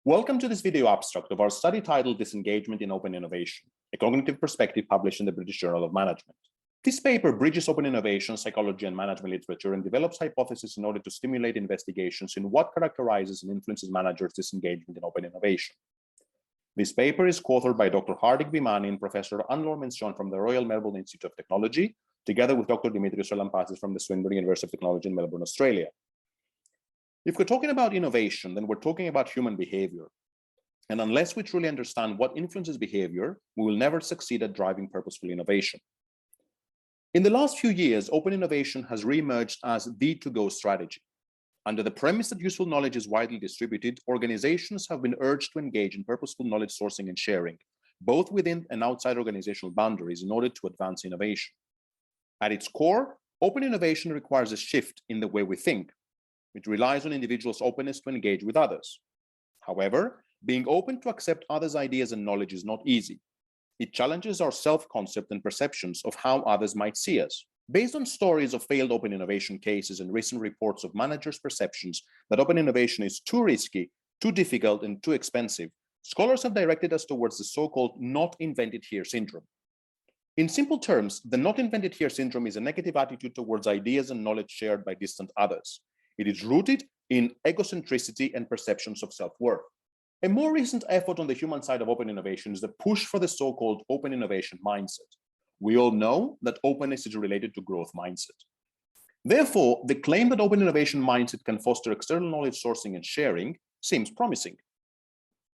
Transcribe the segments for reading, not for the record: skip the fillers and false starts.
Welcome to this video abstract of our study titled Disengagement in Open Innovation, a cognitive perspective published in the British Journal of Management. This paper bridges open innovation, psychology, and management literature and develops hypotheses in order to stimulate investigations in what characterizes and influences managers' disengagement in open innovation. This paper is co-authored by Dr. Hardik Vimani and Professor Anne-Laure Mencion from the Royal Melbourne Institute of Technology, together with Dr. Dimitrios Salampatzis from the Swinburne University of Technology in Melbourne, Australia. If we're talking about innovation, then we're talking about human behavior. And unless we truly understand what influences behavior, we will never succeed at driving purposeful innovation. In the last few years, open innovation has re-emerged as the to-go strategy. Under the premise that useful knowledge is widely distributed, organizations have been urged to engage in purposeful knowledge sourcing and sharing, both within and outside organizational boundaries in order to advance innovation. At its core, open innovation requires a shift in the way we think. It relies on individuals' openness to engage with others. However, being open to accept others' ideas and knowledge is not easy. It challenges our self-concept and perceptions of how others might see us. Based on stories of failed open innovation cases and recent reports of managers' perceptions that open innovation is too risky, too difficult, and too expensive, scholars have directed us towards the so-called not invented here syndrome. In simple terms, the not invented here syndrome is a negative attitude towards ideas and knowledge shared by distant others. It is rooted in egocentricity and perceptions of self-worth. A more recent effort on the human side of open innovation is the push for the so-called open innovation mindset. We all know that openness is related to growth mindset. Therefore, the claim that open innovation mindset can foster external knowledge sourcing and sharing seems promising.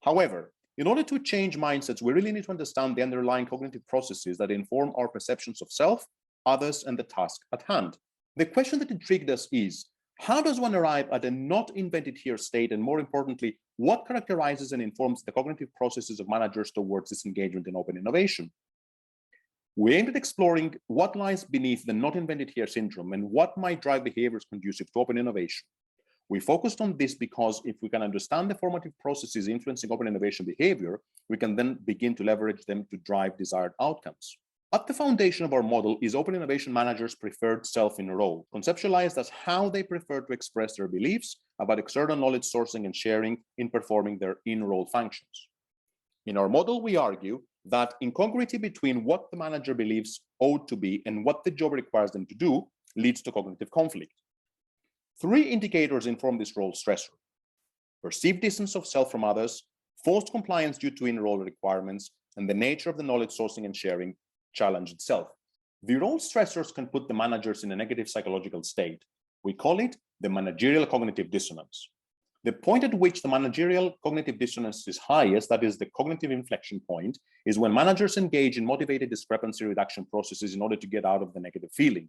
However, in order to change mindsets, we really need to understand the underlying cognitive processes that inform our perceptions of self, others, and the task at hand. The question that intrigued us is, how does one arrive at a not invented here state, and more importantly, what characterizes and informs the cognitive processes of managers towards disengagement in open innovation? We aimed at exploring what lies beneath the not invented here syndrome and what might drive behaviors conducive to open innovation. We focused on this because if we can understand the formative processes influencing open innovation behavior, we can then begin to leverage them to drive desired outcomes. At the foundation of our model is open innovation managers' preferred self in a role, conceptualized as how they prefer to express their beliefs about external knowledge sourcing and sharing in performing their in-role functions. In our model, we argue that incongruity between what the manager believes ought to be and what the job requires them to do leads to cognitive conflict. Three indicators inform this role stressor: perceived distance of self from others, forced compliance due to in-role requirements, and the nature of the knowledge sourcing and sharing challenge itself. The role stressors can put the managers in a negative psychological state. We call it the managerial cognitive dissonance. The point at which the managerial cognitive dissonance is highest, that is the cognitive inflection point, is when managers engage in motivated discrepancy reduction processes in order to get out of the negative feeling.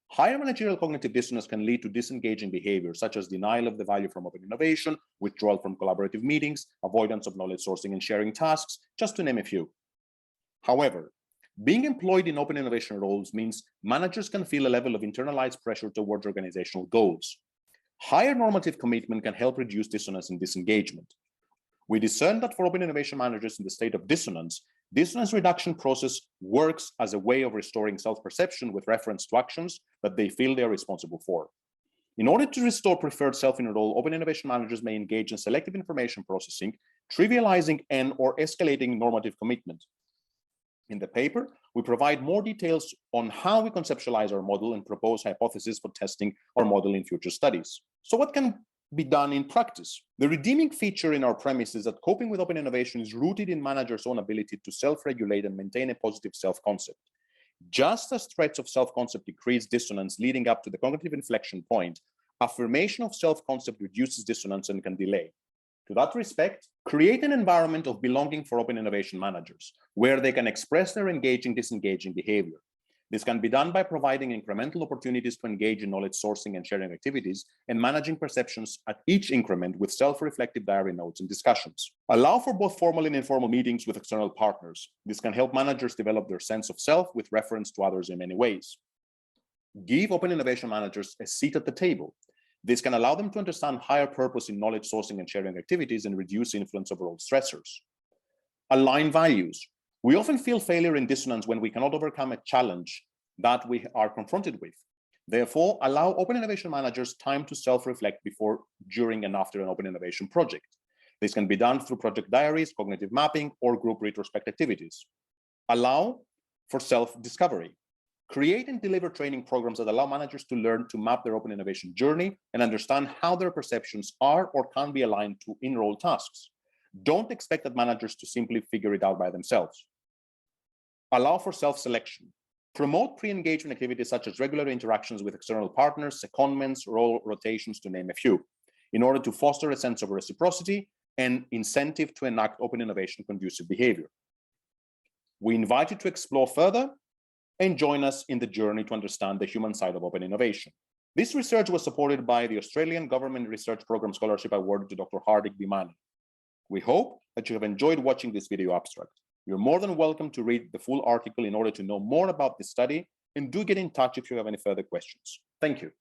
Higher managerial cognitive dissonance can lead to disengaging behavior, such as denial of the value from open innovation, withdrawal from collaborative meetings, avoidance of knowledge sourcing and sharing tasks, just to name a few. However, being employed in open innovation roles means managers can feel a level of internalized pressure towards organizational goals. Higher normative commitment can help reduce dissonance and disengagement. We discern that for open innovation managers in the state of dissonance, dissonance reduction process works as a way of restoring self-perception with reference to actions that they feel they are responsible for. In order to restore preferred self in a role, open innovation managers may engage in selective information processing, trivializing and/or escalating normative commitment. In the paper, we provide more details on how we conceptualize our model and propose hypotheses for testing our model in future studies. So what can be done in practice? The redeeming feature in our premise is that coping with open innovation is rooted in managers' own ability to self-regulate and maintain a positive self-concept. Just as threats of self-concept decrease dissonance leading up to the cognitive inflection point, affirmation of self-concept reduces dissonance and can delay. To that respect, create an environment of belonging for open innovation managers, where they can express their engaging, disengaging behavior. This can be done by providing incremental opportunities to engage in knowledge sourcing and sharing activities and managing perceptions at each increment with self-reflective diary notes and discussions. Allow for both formal and informal meetings with external partners. This can help managers develop their sense of self with reference to others in many ways. Give open innovation managers a seat at the table. This can allow them to understand higher purpose in knowledge sourcing and sharing activities and reduce influence of role stressors. Align values. We often feel failure and dissonance when we cannot overcome a challenge that we are confronted with. Therefore, allow open innovation managers time to self-reflect before, during, and after an open innovation project. This can be done through project diaries, cognitive mapping, or group retrospect activities. Allow for self-discovery. Create and deliver training programs that allow managers to learn to map their open innovation journey and understand how their perceptions are or can be aligned to in-role tasks. Don't expect that managers to simply figure it out by themselves. Allow for self-selection. Promote pre-engagement activities such as regular interactions with external partners, secondments, role rotations, to name a few, in order to foster a sense of reciprocity and incentive to enact open innovation conducive behavior. We invite you to explore further and join us in the journey to understand the human side of open innovation. This research was supported by the Australian Government Research Programme Scholarship awarded to Dr. Hardik Bhimani. We hope that you have enjoyed watching this video abstract. You're more than welcome to read the full article in order to know more about this study, and do get in touch if you have any further questions. Thank you.